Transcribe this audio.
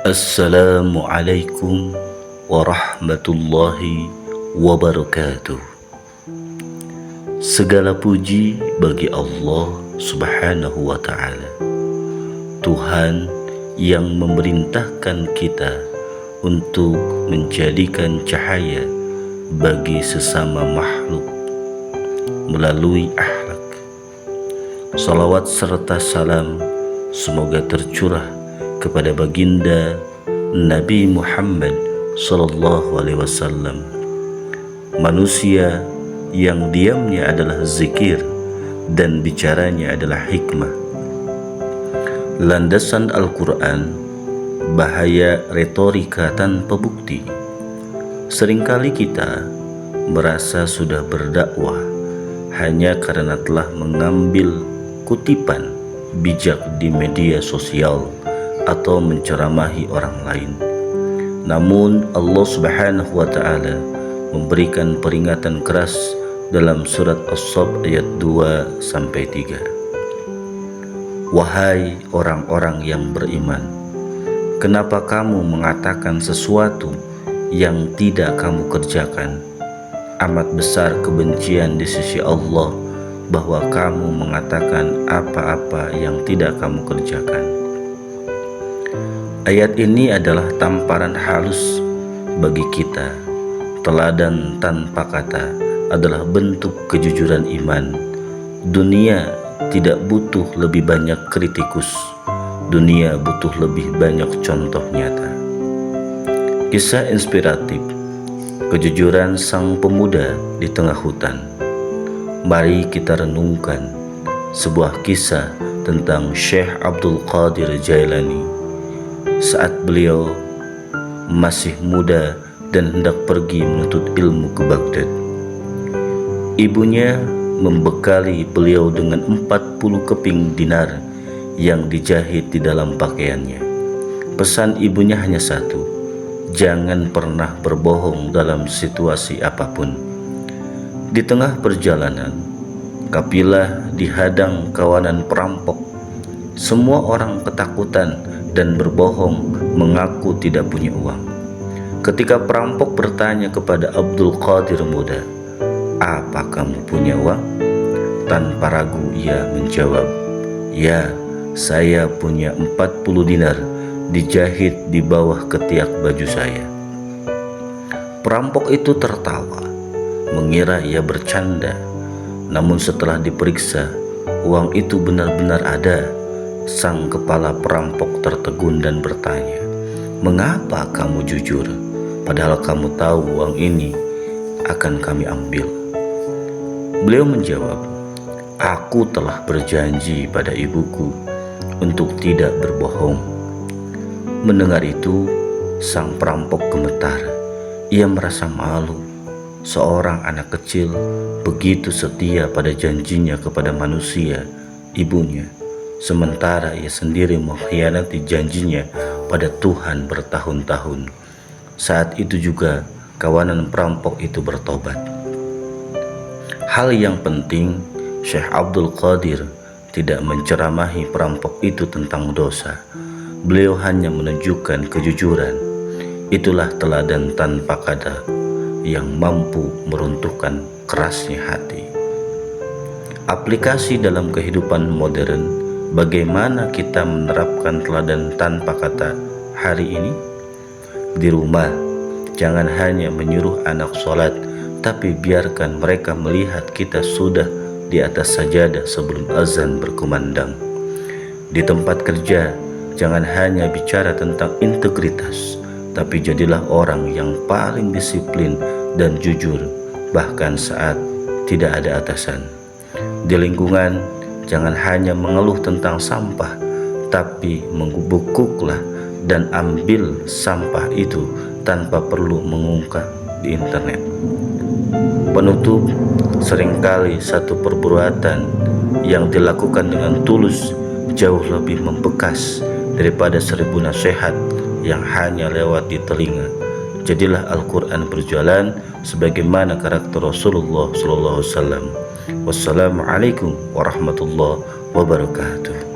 Assalamualaikum warahmatullahi wabarakatuh. Segala puji bagi Allah Subhanahu wa ta'ala, Tuhan yang memerintahkan kita untuk menjadikan cahaya bagi sesama makhluk melalui akhlak. Salawat serta salam semoga tercurah kepada baginda Nabi Muhammad sallallahu alaihi wasallam, manusia yang diamnya adalah zikir dan bicaranya adalah hikmah. Landasan Al-Quran, bahaya retorika tanpa bukti. Seringkali kita merasa sudah berdakwah hanya karena telah mengambil kutipan bijak di media sosial atau menceramahi orang lain. Namun Allah Subhanahu wa ta'ala memberikan peringatan keras dalam surat As-Saff ayat 2-3. Wahai orang-orang yang beriman, kenapa kamu mengatakan sesuatu yang tidak kamu kerjakan? Amat besar kebencian di sisi Allah bahwa kamu mengatakan apa-apa yang tidak kamu kerjakan. Ayat ini adalah tamparan halus bagi kita. Teladan tanpa kata adalah bentuk kejujuran iman. Dunia tidak butuh lebih banyak kritikus. Dunia butuh lebih banyak contoh nyata. Kisah inspiratif, kejujuran sang pemuda di tengah hutan. Mari kita renungkan sebuah kisah tentang Syekh Abdul Qadir Jailani saat beliau masih muda dan hendak pergi menuntut ilmu ke Baghdad. Ibunya membekali beliau dengan 40 keping dinar yang dijahit di dalam pakaiannya. Pesan ibunya hanya satu: jangan pernah berbohong dalam situasi apapun. Di tengah perjalanan, kafilah dihadang kawanan perampok. Semua orang ketakutan dan berbohong mengaku tidak punya uang. Ketika perampok bertanya kepada Abdul Qadir muda, "Apa kamu punya uang?" Tanpa ragu ia menjawab, "Ya, saya punya 40 dinar dijahit di bawah ketiak baju saya." Perampok itu tertawa, mengira ia bercanda. Namun setelah diperiksa, uang itu benar-benar ada. Sang kepala perampok tertegun dan bertanya, "Mengapa kamu jujur? Padahal kamu tahu uang ini akan kami ambil." Beliau menjawab, "Aku telah berjanji pada ibuku untuk tidak berbohong." Mendengar itu, sang perampok gemetar. Ia merasa malu. Seorang anak kecil begitu setia pada janjinya kepada manusia, ibunya, sementara ia sendiri mengkhianati janjinya pada Tuhan bertahun-tahun. Saat itu juga kawanan perampok itu bertobat. Hal yang penting, Syekh Abdul Qadir tidak menceramahi perampok itu tentang dosa. Beliau hanya menunjukkan kejujuran. Itulah teladan tanpa kata yang mampu meruntuhkan kerasnya hati. Aplikasi dalam kehidupan modern, bagaimana kita menerapkan teladan tanpa kata hari ini? Di rumah, jangan hanya menyuruh anak sholat, tapi biarkan mereka melihat kita sudah di atas sajadah sebelum azan berkumandang. Di tempat kerja, jangan hanya bicara tentang integritas, tapi jadilah orang yang paling disiplin dan jujur, bahkan saat tidak ada atasan. Di lingkungan, jangan hanya mengeluh tentang sampah, tapi menggubuklah dan ambil sampah itu tanpa perlu mengungkap di internet. Penutup, seringkali satu perbuatan yang dilakukan dengan tulus jauh lebih membekas daripada 1000 nasihat yang hanya lewat di telinga. Jadilah Al-Quran berjalan sebagaimana karakter Rasulullah SAW. Wassalamualaikum warahmatullahi wabarakatuh.